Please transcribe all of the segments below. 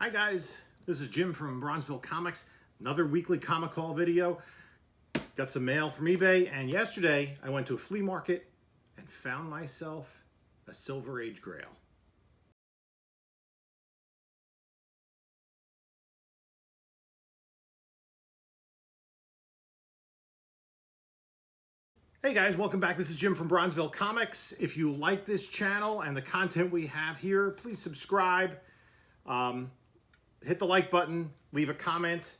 Hi guys, this is Jim from Bronzeville Comics. Another weekly comic haul video. Got some mail from eBay, and yesterday I went to a flea market and found myself a Silver Age Grail. Hey guys, welcome back. This is Jim from Bronzeville Comics. If you like this channel and the content we have here, please subscribe. Hit the like button, leave a comment.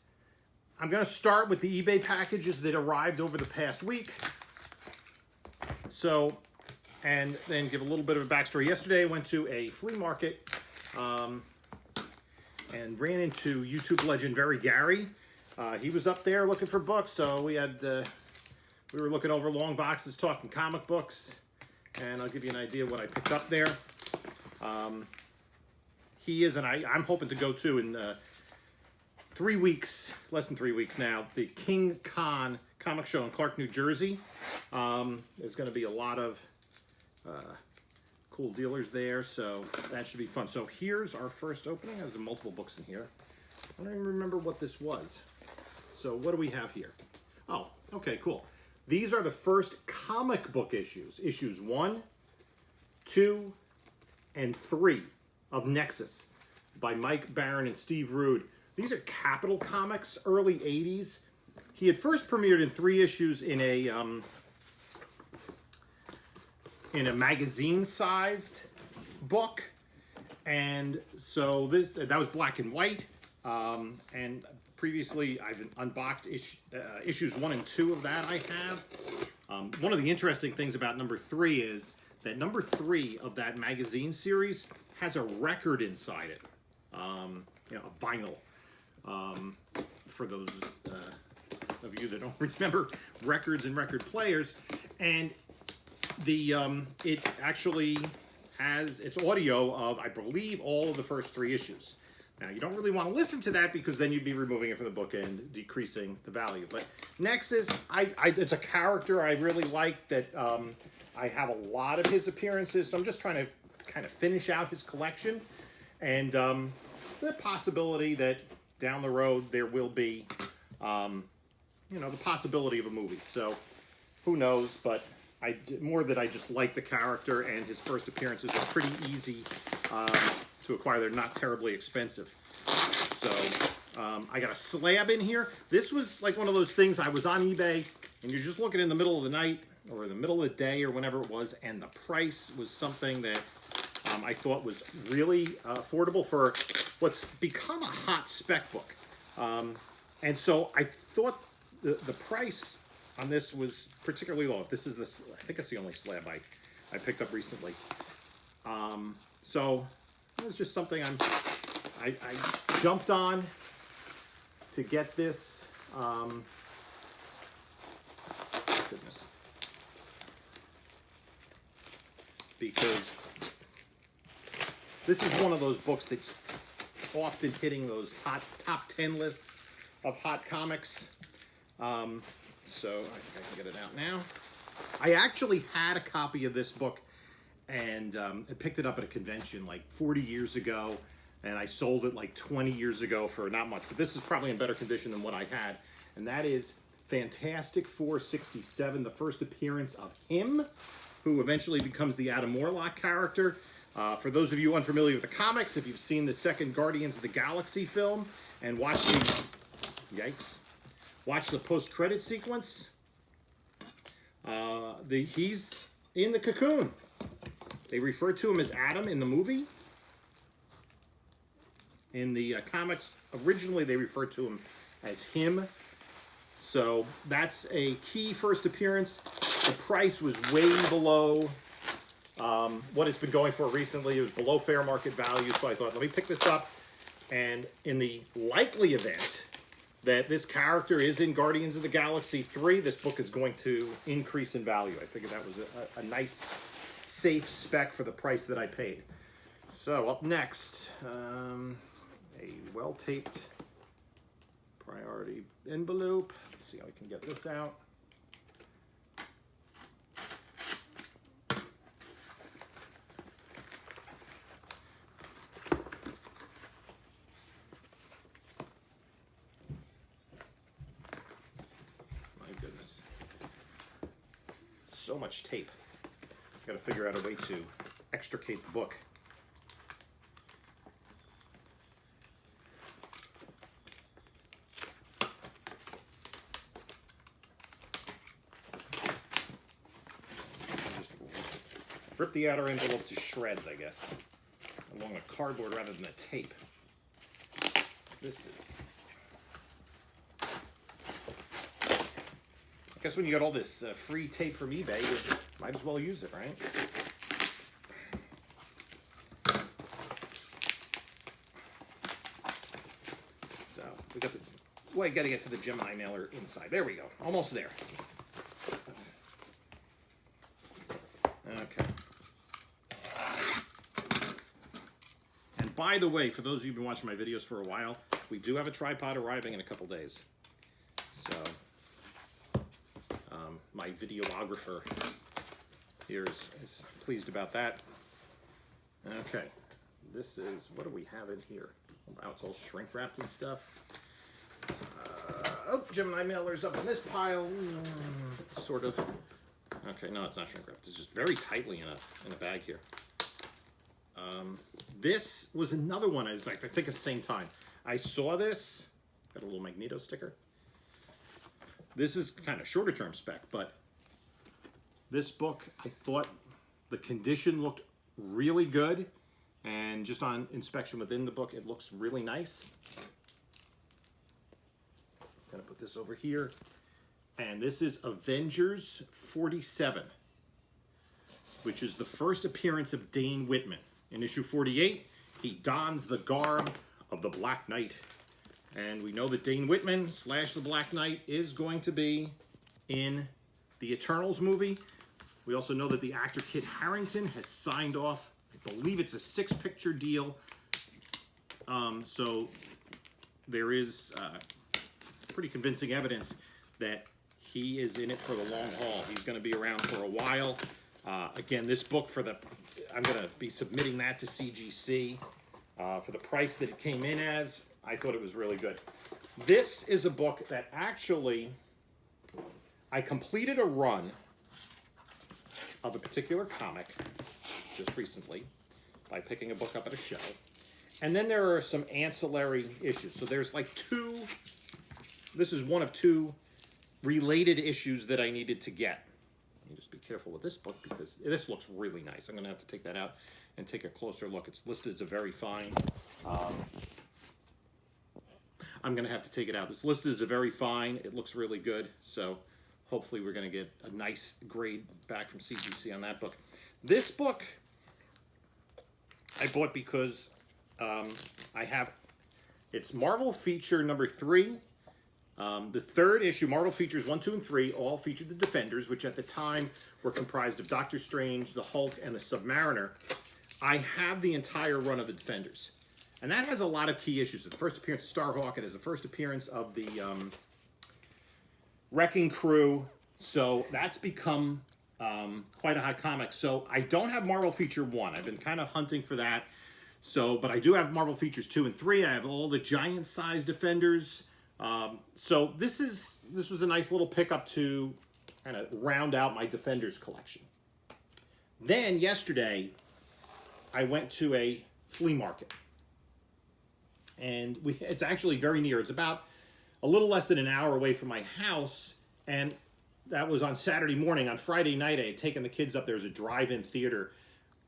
I'm going to start with the eBay packages that arrived over the past week. So, and then give a little bit of a backstory. Yesterday I went to a flea market and ran into YouTube legend Very Gary. He was up there looking for books, so we were looking over long boxes, talking comic books, and I'll give you an idea of what I picked up there. He is, and I'm hoping to go to in 3 weeks, less than 3 weeks now, the King Con comic show in Clark, New Jersey. There's going to be a lot of cool dealers there, so that should be fun. So here's our first opening. There's multiple books in here. I don't even remember what this was. So what do we have here? Oh, okay, cool. These are the first comic book issues. Issues 1, 2, and 3 of Nexus by Mike Barron and Steve Rude. These are Capital Comics, early 80s. He had first premiered in 3 issues in a magazine-sized book, and so that was black and white. And previously, I've unboxed issues 1 and 2 of that. I have. One of the interesting things about number 3 is that number 3 of that magazine series has a record inside it, a vinyl. For those of you that don't remember records and record players, and it actually has its audio of, I believe, all of the first 3 issues. Now, you don't really want to listen to that because then you'd be removing it from the book and decreasing the value. But Nexus, it's a character I really like that I have a lot of his appearances, so I'm just trying to kind of finish out his collection. And the possibility that down the road there will be, the possibility of a movie. So who knows, but more that I just like the character, and his first appearances are pretty easy to acquire. They're not terribly expensive. So I got a slab in here. This was like one of those things, I was on eBay and you're just looking in the middle of the night or the middle of the day or whenever it was, and the price was something that I thought was really affordable for what's become a hot spec book. And so I thought the price on this was particularly low. This is I think it's the only slab I picked up recently. So it was just something I jumped on to get this. Goodness. Because this is one of those books that's often hitting those top 10 lists of hot comics. So I think I can get it out now. I actually had a copy of this book, and I picked it up at a convention like 40 years ago, and I sold it like 20 years ago for not much. But this is probably in better condition than what I had, and that is Fantastic Four 67, the first appearance of him, who eventually becomes the Adam Warlock character. For those of you unfamiliar with the comics, if you've seen the second Guardians of the Galaxy film and watched the post-credit sequence, he's in the cocoon. They refer to him as Adam in the movie. In the comics, originally they referred to him as him. So that's a key first appearance. The price was way below what it's been going for recently. It was below fair market value, so I thought, let me pick this up. And in the likely event that this character is in Guardians of the Galaxy 3, this book is going to increase in value. I figured that was a nice, safe spec for the price that I paid. So up next, a well-taped priority envelope. Let's see how we can get this out. so much tape. Got to figure out a way to extricate the book. Just rip the outer envelope to shreds, I guess, along the cardboard rather than the tape. This is... I guess when you got all this free tape from eBay, you might as well use it, right? So we got the... Well, I got to get to the Gemini mailer inside. There we go. Almost there. Okay. And by the way, for those of you who've been watching my videos for a while, we do have a tripod arriving in a couple days. So... my videographer here is pleased about that. Okay, this is, what do we have in here? Wow, it's all shrink wrapped and stuff. Oh, Gemini mailer's up in this pile. Sort of. Okay, no, it's not shrink wrapped. It's just very tightly in a bag here. This was another one. I was like, I think at the same time. I saw this. Got a little Magneto sticker. This is kind of shorter term spec, but this book, I thought the condition looked really good, and just on inspection within the book, it looks really nice. I'm gonna put this over here, and this is Avengers 47, which is the first appearance of Dane Whitman. In issue 48, he dons the garb of the Black Knight. And we know that Dane Whitman / the Black Knight is going to be in the Eternals movie. We also know that the actor Kit Harington has signed off, I believe it's a 6-picture deal. So there is pretty convincing evidence that he is in it for the long haul. He's going to be around for a while. Again, this book I'm going to be submitting that to CGC for the price that it came in as. I thought it was really good. This is a book that actually, I completed a run of a particular comic just recently by picking a book up at a show. And then there are some ancillary issues. So there's like this is one of 2 related issues that I needed to get. Let me just be careful with this book because this looks really nice. I'm going to have to take that out and take a closer look. It's listed as a very fine... I'm going to have to take it out. This list is a very fine. It looks really good. So hopefully we're going to get a nice grade back from CGC on that book. This book I bought because it's Marvel Feature number 3. The 3rd issue, Marvel Features 1, 2, and 3, all featured the Defenders, which at the time were comprised of Doctor Strange, the Hulk, and the Submariner. I have the entire run of the Defenders. And that has a lot of key issues. The first appearance of Starhawk. It is the first appearance of the Wrecking Crew. So that's become quite a hot comic. So I don't have Marvel Feature 1. I've been kind of hunting for that. So, but I do have Marvel Features 2 and 3. I have all the giant-sized Defenders. So this was a nice little pickup to kind of round out my Defenders collection. Then yesterday, I went to a flea market. And it's actually very near. It's about a little less than an hour away from my house. And that was on Saturday morning. On Friday night, I had taken the kids up. There's a drive-in theater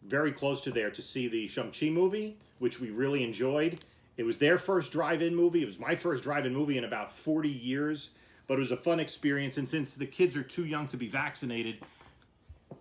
very close to there to see the Shang-Chi movie, which we really enjoyed. It was their first drive-in movie. It was my first drive-in movie in about 40 years. But it was a fun experience. And since the kids are too young to be vaccinated,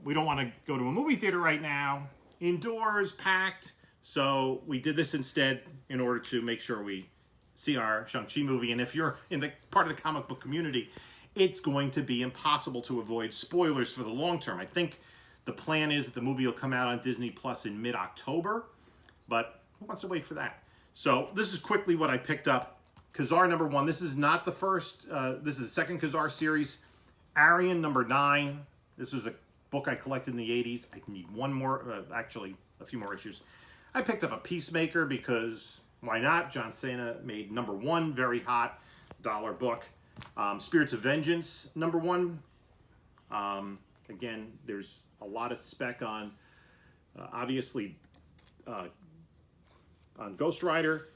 we don't want to go to a movie theater right now. Indoors, packed. So we did this instead in order to make sure we see our Shang-Chi movie. And if you're in the part of the comic book community, it's going to be impossible to avoid spoilers for the long term. I think the plan is that the movie will come out on Disney Plus in mid-October, but who wants to wait for that? So this is quickly what I picked up. Khazar number 1. This is not the first. This is the second Khazar series. Arian number 9. This was a book I collected in the 80s. I need one more, actually a few more issues. I picked up a Peacemaker because why not? John Cena made number 1, very hot dollar book. Spirits of Vengeance number 1. Again, there's a lot of spec on, obviously, on Ghost Rider.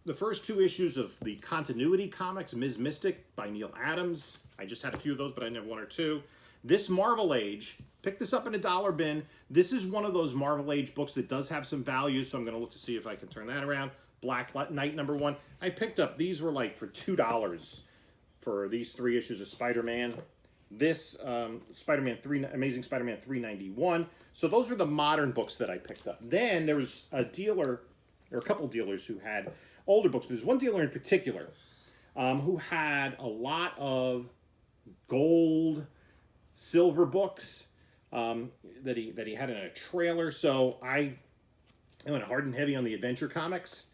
The first 2 issues of the Continuity Comics, Ms. Mystic by Neil Adams. I just had a few of those, but I didn't have 1 or 2. This Marvel Age, pick this up in a dollar bin. This is one of those Marvel Age books that does have some value, so I'm going to look to see if I can turn that around. Black Knight #1. I picked up, these were like for $2 for these 3 issues of Spider-Man. This Spider-Man 3, Amazing Spider-Man 391. So those were the modern books that I picked up. Then there was a dealer, or a couple dealers who had older books, but there's one dealer in particular who had a lot of gold, silver books that he had in a trailer. So I went hard and heavy on the Adventure Comics.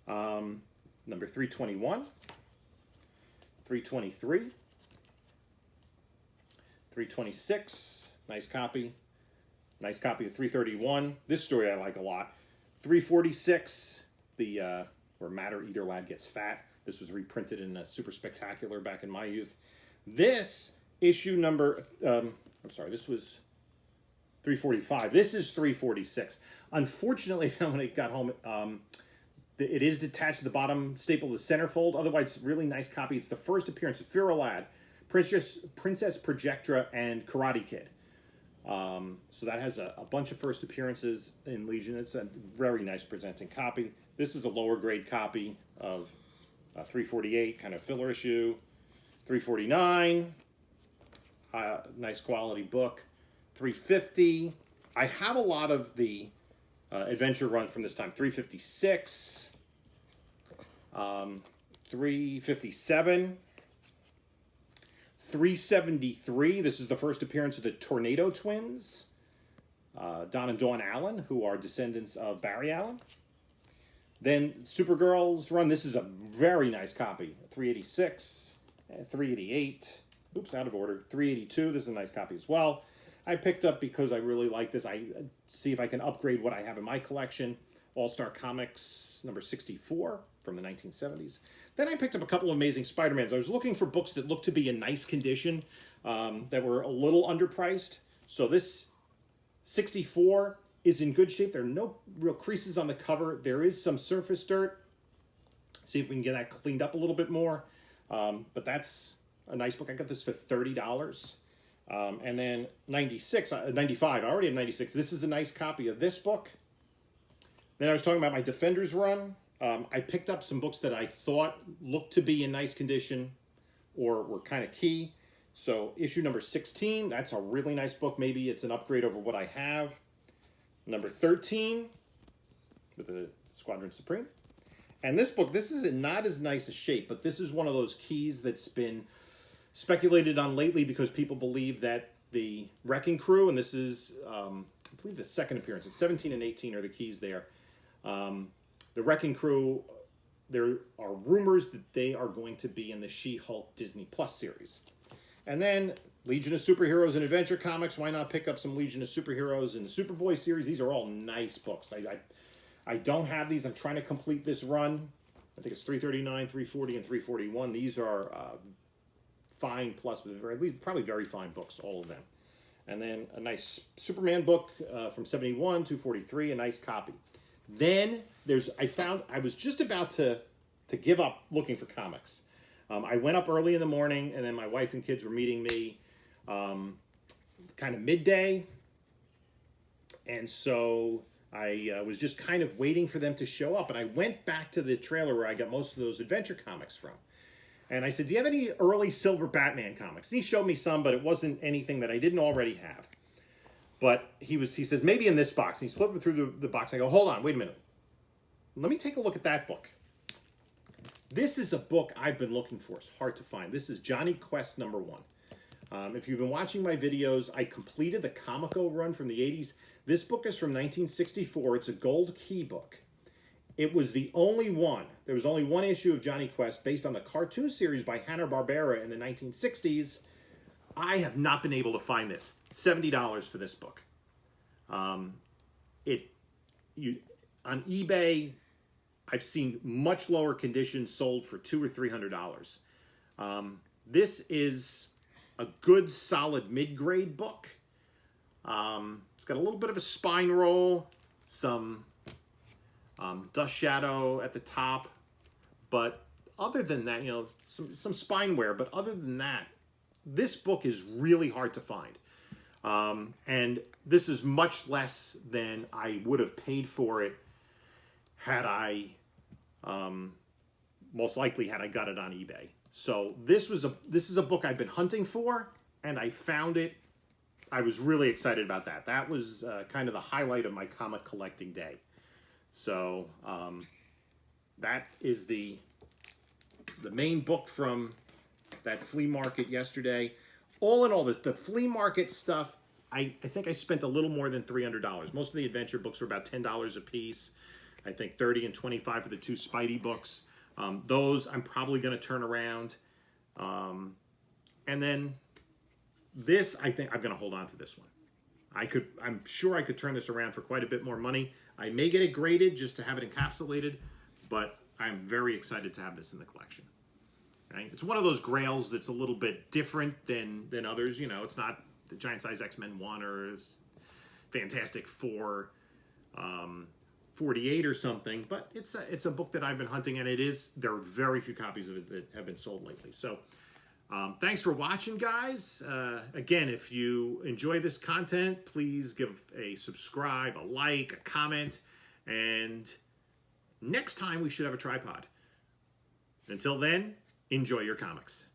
Number 321, 323, 326, nice copy. Nice copy of 331. This story I like a lot. 346, where Matter Eater Lad gets fat. This was reprinted in a Super Spectacular back in my youth. This issue number, this was 345. This is 346. Unfortunately, when I got home, it is detached to the bottom staple of the centerfold. Otherwise, really nice copy. It's the first appearance of Lad, Princess Projectra, and Karate Kid. So that has a bunch of first appearances in Legion. It's a very nice presenting copy. This is a lower grade copy of 348, kind of filler issue. 349, nice quality book. 350. I have a lot of the adventure run from this time. 356, 357, 373. This is the first appearance of the Tornado Twins, Don and Dawn Allen, who are descendants of Barry Allen. Then Supergirl's run. This is a very nice copy. 386, 388. Oops, out of order. 382. This is a nice copy as well. I picked up because I really like this. I see if I can upgrade what I have in my collection. All-Star Comics number 64 from the 1970s. Then I picked up a couple of Amazing Spider-Mans. I was looking for books that looked to be in nice condition, that were a little underpriced. So this 64 is in good shape. There are no real creases on the cover. There is some surface dirt. See if we can get that cleaned up a little bit more. But that's a nice book. I got this for $30. And then 95. I already have 96. This is a nice copy of this book. Then I was talking about my Defenders run. I picked up some books that I thought looked to be in nice condition or were kind of key. So issue number 16, that's a really nice book. Maybe it's an upgrade over what I have. Number 13, with the Squadron Supreme. And this book, this is not as nice a shape, but this is one of those keys that's been speculated on lately because people believe that the Wrecking Crew, and this is, I believe, the second appearance. It's 17 and 18 are the keys there. The Wrecking Crew, there are rumors that they are going to be in the She-Hulk Disney Plus series. And then Legion of Superheroes and Adventure Comics. Why not pick up some Legion of Superheroes in the Superboy series? These are all nice books. I don't have these. I'm trying to complete this run. I think it's 339, 340, and 341. These are fine plus, at least probably very fine books, all of them. And then a nice Superman book from 71, 243, a nice copy. Then I was just about to give up looking for comics. I went up early in the morning, and then my wife and kids were meeting me kind of midday. And so I was just kind of waiting for them to show up. And I went back to the trailer where I got most of those adventure comics from. And I said, do you have any early Silver Batman comics? And he showed me some, but it wasn't anything that I didn't already have. But he says, maybe in this box. And he's flipping through the box. I go, hold on, wait a minute. Let me take a look at that book. This is a book I've been looking for. It's hard to find. This is Johnny Quest #1. If you've been watching my videos, I completed the Comico run from the 80s. This book is from 1964. It's a gold key book. It was the only one. There was only one issue of Johnny Quest based on the cartoon series by Hanna-Barbera in the 1960s. I have not been able to find this. $70 for this book. On eBay, I've seen much lower conditions sold for $200 or $300. This is a good, solid mid-grade book. It's got a little bit of a spine roll, some dust shadow at the top, but other than that, you know, some spine wear, but other than that, this book is really hard to find. And this is much less than I would have paid for it had I, most likely had I got it on eBay. So this is a book I've been hunting for, and I found it. I was really excited about that. That was kind of the highlight of my comic collecting day. So that is the main book from that flea market yesterday. All in all, the flea market stuff, I think I spent a little more than $300. Most of the adventure books were about $10 a piece. I think $30 and $25 for the 2 Spidey books. Those I'm probably going to turn around. And then this, I think I'm going to hold on to this one. I'm sure I could turn this around for quite a bit more money. I may get it graded just to have it encapsulated, but I'm very excited to have this in the collection. Right? It's one of those grails that's a little bit different than others. You know, it's not the Giant Size X-Men 1 or Fantastic Four 48 or something, but it's a book that I've been hunting, and there are very few copies of it that have been sold lately. So thanks for watching, guys. Again, if you enjoy this content, please give a subscribe, a like, a comment, and next time we should have a tripod. Until then, enjoy your comics.